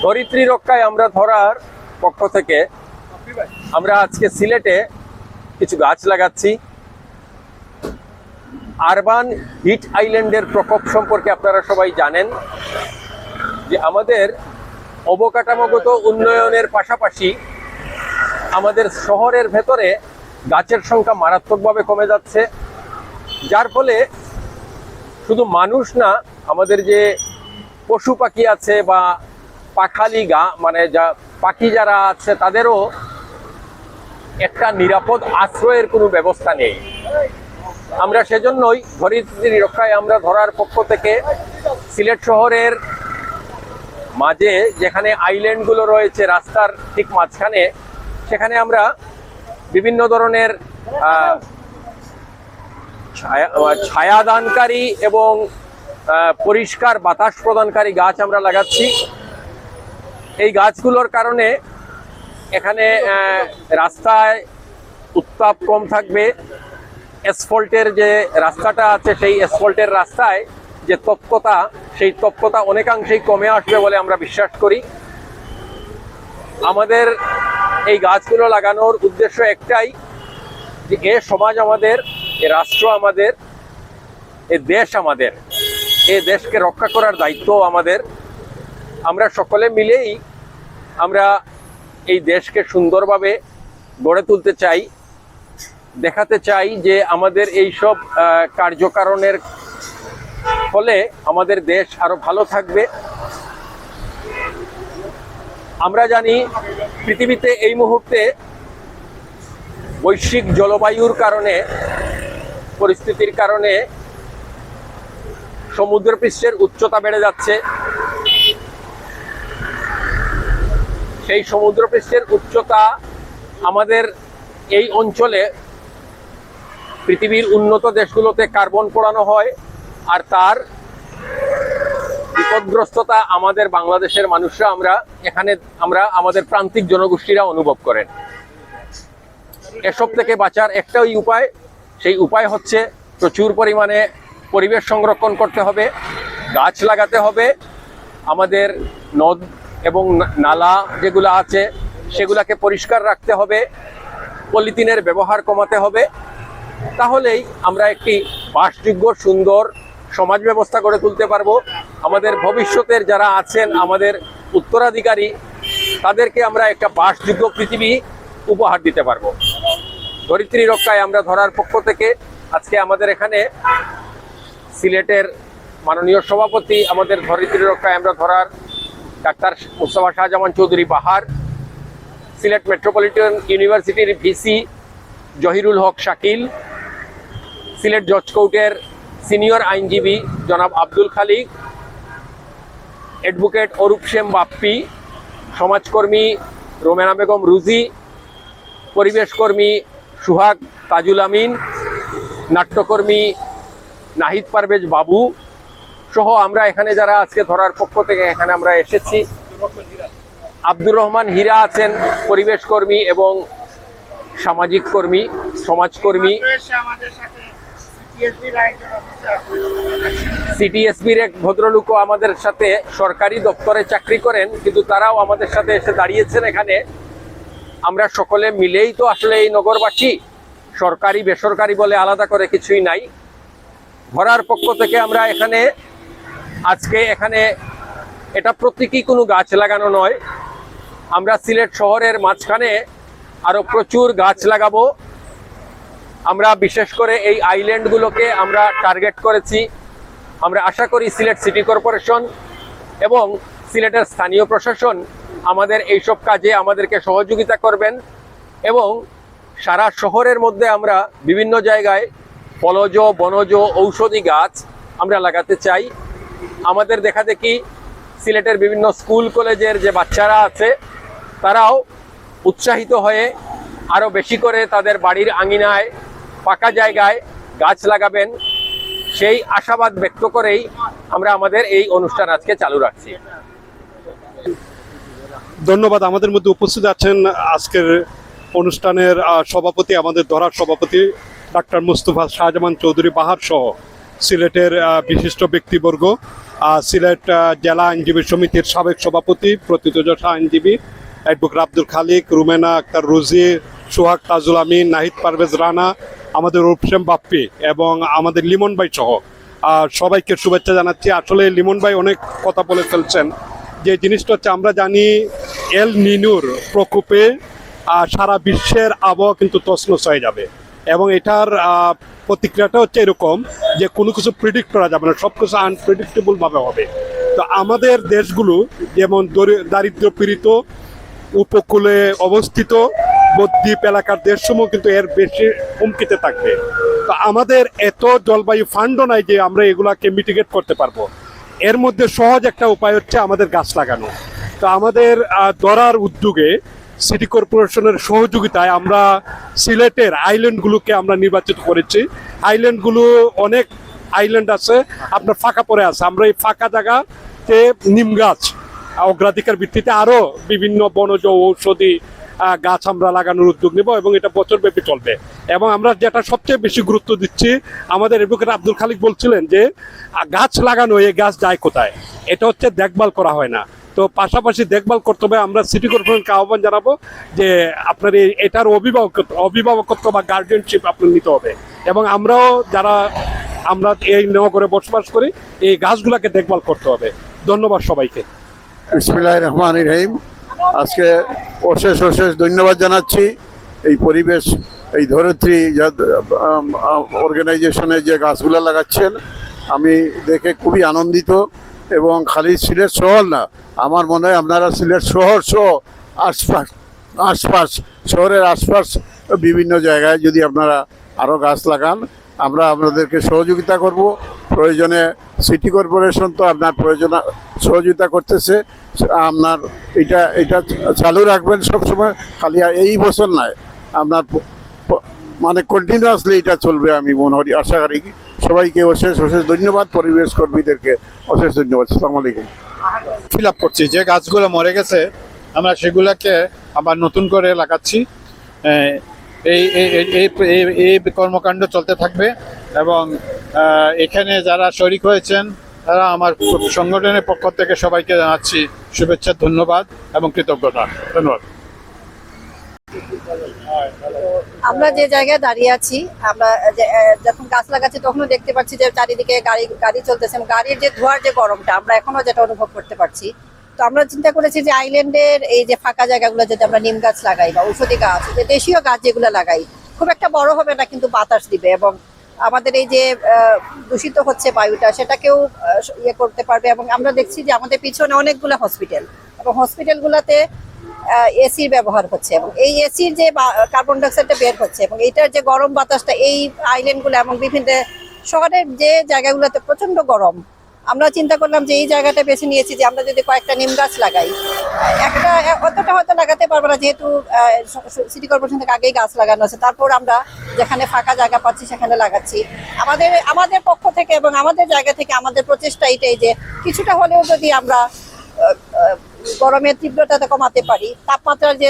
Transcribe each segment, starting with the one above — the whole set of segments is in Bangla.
ধরিত্রী রক্ষায় আমরা ধরার পক্ষ থেকে আমরা আজকে সিলেটে কিছু গাছ লাগাচ্ছি। আরবান হিট আইল্যান্ডের প্রকোপ সম্পর্কে আপনারা সবাই জানেন যে আমাদের অবকাঠামোগত উন্নয়নের পাশাপাশি আমাদের শহরের ভেতরে গাছের সংখ্যা মারাত্মকভাবে কমে যাচ্ছে, যার ফলে শুধু মানুষ না, আমাদের যে পশু পাখি আছে বা পাখালি মানে যা পাখি যারা আছে তাদেরও একটা নিরাপদ আশ্রয়ের কোনো ব্যবস্থা নেই। আমরা সেজন্যই ধরিত্রী রক্ষায় আমরা ধরার পক্ষ থেকে সিলেট শহরের মাঝে যেখানে আইল্যান্ডগুলো রয়েছে রাস্তার ঠিক মাঝখানে, সেখানে আমরা বিভিন্ন ধরনের ছায়াদানকারী এবং পরিষ্কার বাতাস প্রদানকারী গাছ আমরা লাগাচ্ছি। এই গাছগুলোর কারণে এখানে রাস্তায় উত্তাপ কম থাকবে। অ্যাসফল্টের যে রাস্তাটা আছে সেই অ্যাসফল্টের রাস্তায় যে তপ্যতা, সেই তপ্যতা অনেকাংশেই কমে আসবে বলে আমরা বিশ্বাস করি। আমাদের এই গাছগুলো লাগানোর উদ্দেশ্য একটাই যে এ সমাজ আমাদের, এ রাষ্ট্র আমাদের, এ দেশ আমাদের, এ দেশকে রক্ষা করার দায়িত্ব আমাদের। আমরা সকলে মিলেই আমরা এই দেশকে সুন্দরভাবে গড়ে তুলতে চাই, দেখাতে চাই যে আমাদের এই সব কার্যকারণের ফলে আমাদের দেশ আরো ভালো থাকবে। আমরা জানি পৃথিবীতে এই মুহূর্তে বৈশ্বিক জলবায়ুর কারণে, পরিস্থিতির কারণে সমুদ্রপৃষ্ঠের উচ্চতা বেড়ে যাচ্ছে। সেই সমুদ্রপৃষ্ঠের উচ্চতা আমাদের এই অঞ্চলে পৃথিবীর উন্নত দেশগুলোতে কার্বন পোড়ানো হয়, আর তার বিপদগ্রস্ততা আমাদের বাংলাদেশের মানুষরা আমরা আমাদের প্রান্তিক জনগোষ্ঠীরা অনুভব করেন। এসব থেকে বাঁচার একটাই উপায়, সেই উপায় হচ্ছে প্রচুর পরিমাণে পরিবেশ সংরক্ষণ করতে হবে, গাছ লাগাতে হবে, আমাদের নদ এবং নালা যেগুলো আছে সেগুলাকে পরিষ্কার রাখতে হবে, পলিথিনের ব্যবহার কমাতে হবে। তাহলেই আমরা একটি বাসযোগ্য সুন্দর সমাজ ব্যবস্থা গড়ে তুলতে পারবো। আমাদের ভবিষ্যতের যারা আছেন, আমাদের উত্তরাধিকারী, তাদেরকে আমরা একটা বাসযোগ্য পৃথিবী উপহার দিতে পারবো। ধরিত্রী রক্ষায় আমরা ধরার পক্ষ থেকে আজকে আমাদের এখানে সিলেটের মাননীয় সভাপতি, আমাদের ধরিত্রী রক্ষায় আমরা ধরার ডাক্তার মুস্তাফা শাহজামান চৌধুরী বাহার, সিলেট মেট্রোপলিটন ইউনিভার্সিটির ভিসি জহিরুল হক শাকিল, সিলেট জজ কোর্টের সিনিয়র আইনজীবী জনাব আব্দুল খালিক, অ্যাডভোকেট অরূপ শ্যাম বাপ্পি, সমাজকর্মী রোমেনা বেগম রুজি, পরিবেশকর্মী সুহাগ তাজুল আমিন, নাট্যকর্মী নাহিদ পারভেজ বাবু সহ আমরা এখানে যারা আজকে ধরার পক্ষ থেকে এখানে আমরা এসেছি, আব্দুর রহমান হীরা আছেন পরিবেশ কর্মী এবং সামাজিক কর্মী, সমাজকর্মী, সিটিএসবির এক ভদ্রলোকও আমাদের সাথে সরকারি দপ্তরে চাকরি করেন, কিন্তু তারাও আমাদের সাথে এসে দাঁড়িয়েছেন এখানে। আমরা সকলে মিলেই তো আসলে এই নগরবাসী, সরকারি বেসরকারি বলে আলাদা করে কিছুই নাই। ধরার পক্ষ থেকে আমরা আজকে এখানে এটা প্রতীকী কোনো গাছ লাগানো নয়, আমরা সিলেট শহরের মাঝখানে আরো প্রচুর গাছ লাগাবো। আমরা বিশেষ করে এই আইল্যান্ডগুলোকে আমরা টার্গেট করেছি। আমরা আশা করি সিলেট সিটি কর্পোরেশন এবং সিলেটের স্থানীয় প্রশাসন আমাদের এইসব কাজে আমাদেরকে সহযোগিতা করবেন এবং সারা শহরের মধ্যে আমরা বিভিন্ন জায়গায় ফলজ, বনজ, ঔষধি গাছ আমরা লাগাতে চাই। আমাদের দেখা দেখি সিলেটের বিভিন্ন স্কুল কলেজের যে বাচ্চারা আছে তারাও উৎসাহিত হয়ে আরো বেশি করে তাদের বাড়ির আঙিনায়, ফাঁকা জায়গায় গাছ লাগাবেন, সেই আশাবাদ ব্যক্ত করেই আমরা আমাদের এই অনুষ্ঠান আজকে চালু রাখছি। ধন্যবাদ। আমাদের মধ্যে উপস্থিত আছেন আজকের অনুষ্ঠানের সভাপতি, আমাদের ধরার সভাপতি ডাক্তার মুস্তফা শাহজামান চৌধুরী বাহার সহ সিলেটের বিশিষ্ট ব্যক্তিবর্গ, সিলেট জেলা আইনজীবী সমিতির সাবেক সভাপতি, প্রথিতযশা আইনজীবী অ্যাডভোকেট আব্দুল খালিক, রুমেনা আক্তার রুজি, সোহাগ তাজুল আমিন, নাহিদ পারভেজ রানা, আমাদের রূপসেম বাপ্পি এবং আমাদের লিমন ভাই সহ সবাইকে শুভেচ্ছা জানাচ্ছি। আসলে লিমন ভাই অনেক কথা বলে ফেলছেন। যে জিনিসটা হচ্ছে, আমরা জানি এল নিনুর প্রকোপে সারা বিশ্বের আবহাওয়া কিন্তু তছনছ হয়ে যাবে, এবং এটার প্রতিক্রিয়াটা হচ্ছে এরকম যে কোনো কিছু প্রিডিক্ট করা যাবে না, সব কিছু আনপ্রেডিক্টেবলভাবে হবে। তো আমাদের দেশগুলো যেমন দারিদ্র পীড়িত, উপকূলে অবস্থিত দ্বীপ এলাকার দেশসমূহ কিন্তু এর বেশি হুমকিতে থাকবে। তো আমাদের এত জলবায়ু ফান্ডও নাই যে আমরা এগুলাকে মিটিগেট করতে পারবো। এর মধ্যে সহজ একটা উপায় হচ্ছে আমাদের গাছ লাগানো। তো আমাদের দরার উদ্যোগে সিটি কর্পোরেশনের সহযোগিতায় আমরা সিলেটের আইল্যান্ডগুলোকে আমরা নির্বাচিত করেছি। আইল্যান্ডগুলো অনেক আইল্যান্ড আছে, আপনার ফাঁকা পড়ে আছে। আমরা এই ফাঁকা জায়গাতে নিম গাছ অগ্রাধিকার ভিত্তিতে আরও বিভিন্ন বনজ ঔষধি গাছ আমরা লাগানোর উদ্যোগ নেব, এবং এটা বছরব্যাপী চলবে। এবং আমরা যেটা সবচেয়ে বেশি গুরুত্ব দিচ্ছি, আমাদের অ্যাডভোকেট আব্দুল খালিক বলছিলেন যে গাছ লাগানো, এই গাছ যায় কোথায়, এটা হচ্ছে দেখভাল করা হয় না। তো পাশাপাশি দেখভাল করতে হবে। আমরা সিটি কর্পোরেশনকে আহ্বান জানাবো যে আপনার এটার অভিভাবকত্ব বা গার্ডিয়ানশিপ আপনার নিতে হবে, এবং আমরাও যারা আমরা এই নগরে বসবাস করি এই গাছগুলোকে দেখভাল করতে হবে। ধন্যবাদ সবাইকে। বিসমিল্লাহির রহমানির রহিম। আজকে অশেষ ধন্যবাদ জানাচ্ছি এই পরিবেশ, এই ধরিত্রী অর্গানাইজেশনে যে গাছগুলো লাগাচ্ছেন, আমি দেখে খুবই আনন্দিত। এবং খালি সিলেট শহর না, আমার মনে হয় আপনারা সিলেট শহর সহ আশপাশ শহরের আশপাশ বিভিন্ন জায়গায় যদি আপনারা আরও গাছ লাগান, আমরা আপনাদেরকে সহযোগিতা করব। প্রয়োজনে সিটি কর্পোরেশন তো আপনার সহযোগিতা করতেছে, আপনার এটা চালু রাখবেন সবসময়, খালি এই বছর নয়, আপনার মানে কন্টিনিউয়াসলি এটা চলবে আমি মনে করি, আশা করি। সবাইকে অশেষ ধন্যবাদ, পরিবেশ কর্মীদেরকে অশেষ ধন্যবাদ। আসসালামু আলাইকুম। ফিল আপ করছি, যে গাছগুলো মরে গেছে আমরা সেগুলোকে আবার নতুন করে লাগাচ্ছি। এই এই কর্মকাণ্ড চলতে থাকবে, এবং এখানে যারা শরিক হয়েছেন তারা আমার সংগঠনের পক্ষ থেকে সবাইকে জানাচ্ছি শুভেচ্ছা, ধন্যবাদ এবং কৃতজ্ঞতা। ধন্যবাদ। আমরা যে জায়গায় দাঁড়িয়ে আছি, আমরা যখন গাছ লাগাচ্ছি তখনও দেখতে পাচ্ছি যে চারিদিকে গাড়ি চলতেছে, গাড়ির যে ধোঁয়ার যে গরমটা আমরা এখনো যেটা অনুভব করতে পারছি। তো আমরা চিন্তা করেছি যে আইল্যান্ডের এই যে ফাঁকা জায়গাগুলো যদি আমরা নিম গাছ লাগাই বা ঔষধি গাছ, যে দেশীয় গাছ যেগুলো লাগাই, খুব একটা বড় হবে না কিন্তু বাতাস দিবে, এবং আমাদের এই যে দূষিত হচ্ছে বায়ুটা সেটাকেও ইয়ে করতে পারবে। এবং আমরা দেখছি যে আমাদের পিছনে অনেকগুলো হসপিটাল, এবং হসপিটালগুলোতে এসির ব্যবহার হচ্ছে, এবং এই এসির যে কার্বন ডাইঅক্সাইডটা বের হচ্ছে, এবং এইটার যে গরম বাতাসটা এই আইল্যান্ডগুলো এবং বিভিন্ন শহরের যে জায়গাগুলোতে প্রচন্ড গরম, আমরা চিন্তা করলাম যে এই জায়গাটা বেছে নিয়েছি যে আমরা যদি কয়েকটা নিম গাছ লাগাই। একটা অতটা হয়তো লাগাতে পারবো না, যেহেতু সিটি কর্পোরেশন থেকে আগেই গাছ লাগানো আছে, তারপর আমরা যেখানে ফাঁকা জায়গা পাচ্ছি সেখানে লাগাচ্ছি। আমাদের পক্ষ থেকে এবং আমাদের জায়গা থেকে আমাদের প্রচেষ্টা এটাই যে কিছুটা হলেও যদি আমরা গরমের তীব্রতা কমাতে পারি, তাপমাত্রার যে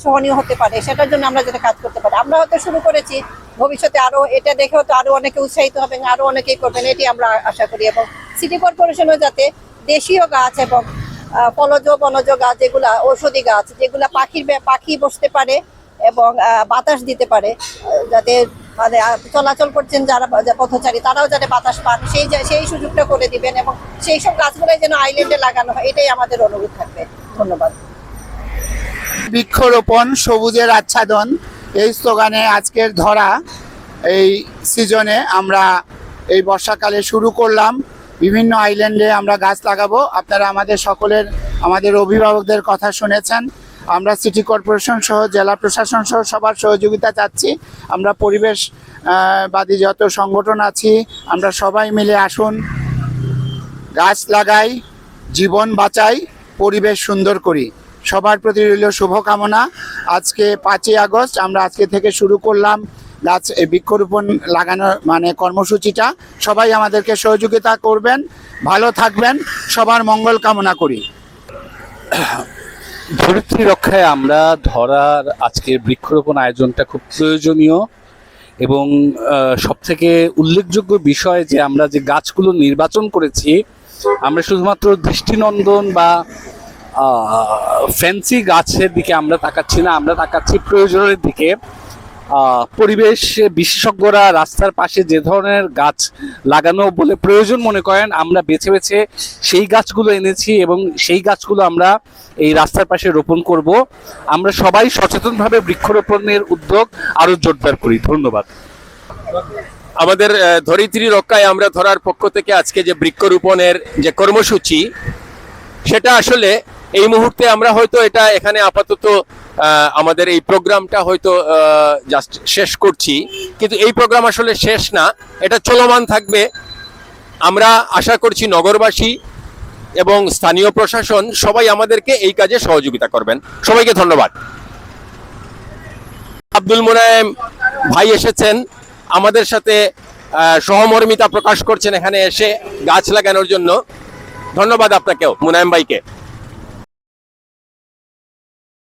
সহনীয় হতে পারে, সেটার জন্য আমরা যাতে কাজ করতে পারি। আমরা হয়তো শুরু করেছি, ভবিষ্যতে আরো এটা দেখে হয়তো আরো অনেকে উৎসাহিত হবেন, আরো অনেকেই করবেন, এটি আমরা আশা করি। এবং সিটি কর্পোরেশনও যাতে দেশীয় গাছ এবং ফলজ বনজ গাছ, যেগুলা ঔষধি গাছ, যেগুলা পাখি বসতে পারে এবং বাতাস দিতে পারে, যাতে মানে চলাচল করছেন যারা পথচারী তারাও যাতে বাতাস পান, সেই সুযোগটা করে দিবেন, এবং সেই সব গাছগুলোই যেন আইল্যান্ডে লাগানো হয়, এটাই আমাদের অনুরোধ থাকবে। ধন্যবাদ। বৃক্ষরোপণ, সবুজের আচ্ছাদন, এই স্লোগানে আজকের ধরা এই সিজনে আমরা এই বর্ষাকালে শুরু করলাম। বিভিন্ন আইল্যান্ডে আমরা গাছ লাগাবো। আপনারা আমাদের অভিভাবকদের কথা শুনেছেন। আমরা সিটি কর্পোরেশন সহ জেলা প্রশাসন সহ সবার সহযোগিতা চাচ্ছি। আমরা পরিবেশবাদী যত সংগঠন আছি আমরা সবাই মিলে আসুন, গাছ লাগাই, জীবন বাঁচাই, পরিবেশ সুন্দর করি। সবার প্রতি রইল শুভকামনা। আজকে 5ই আগস্ট আমরা আজকে থেকে শুরু করলাম গাছ বৃক্ষরোপণ লাগানো মানে কর্মসূচিটা। সবাই আমাদেরকে সহযোগিতা করবেন, ভালো থাকবেন, সবার মঙ্গল কামনা করি। ধরিত্রী রক্ষায় আমরা ধরার আজকের বৃক্ষরোপণ আয়োজনটা খুব প্রয়োজনীয়, এবং সবথেকে উল্লেখযোগ্য বিষয় যে আমরা যে গাছগুলো নির্বাচন করেছি আমরা শুধুমাত্র দৃষ্টিনন্দন বা ফ্যান্সি গাছের দিকে আমরা তাকাচ্ছি না, আমরা তাকাচ্ছি প্রয়োজনের দিকে। পরিবেশ বিশেষজ্ঞরা রাস্তার পাশে যে ধরনের গাছ লাগানো বলে প্রয়োজন মনে করেন আমরা বেছে বেছে সেই গাছগুলো এনেছি এবং সেই গাছগুলো আমরা এই রাস্তার পাশে রোপণ করব। আমরা সবাই সচেতনভাবে বৃক্ষরোপণের উদ্যোগ আরো জোরদার করি। ধন্যবাদ। আমাদের ধরিত্রী রক্ষায় আমরা ধরার পক্ষ থেকে আজকে যে বৃক্ষরোপণের যে কর্মসূচি, সেটা আসলে এই মুহূর্তে আমরা হয়তো এটা এখানে আপাতত আমাদের এই প্রোগ্রামটা হয়তো জাস্ট শেষ করছি, কিন্তু এই প্রোগ্রাম আসলে শেষ না, এটা চলমান থাকবে। আমরা আশা করছি নগরবাসী এবং স্থানীয় প্রশাসন সবাই আমাদেরকে এই কাজে সহযোগিতা করবেন। সবাইকে ধন্যবাদ। আব্দুল মুনায়েম ভাই এসেছেন আমাদের সাথে, সহমর্মিতা প্রকাশ করছেন এখানে এসে গাছ লাগানোর জন্য। ধন্যবাদ আপনাকেও মুনায়েম ভাইকে।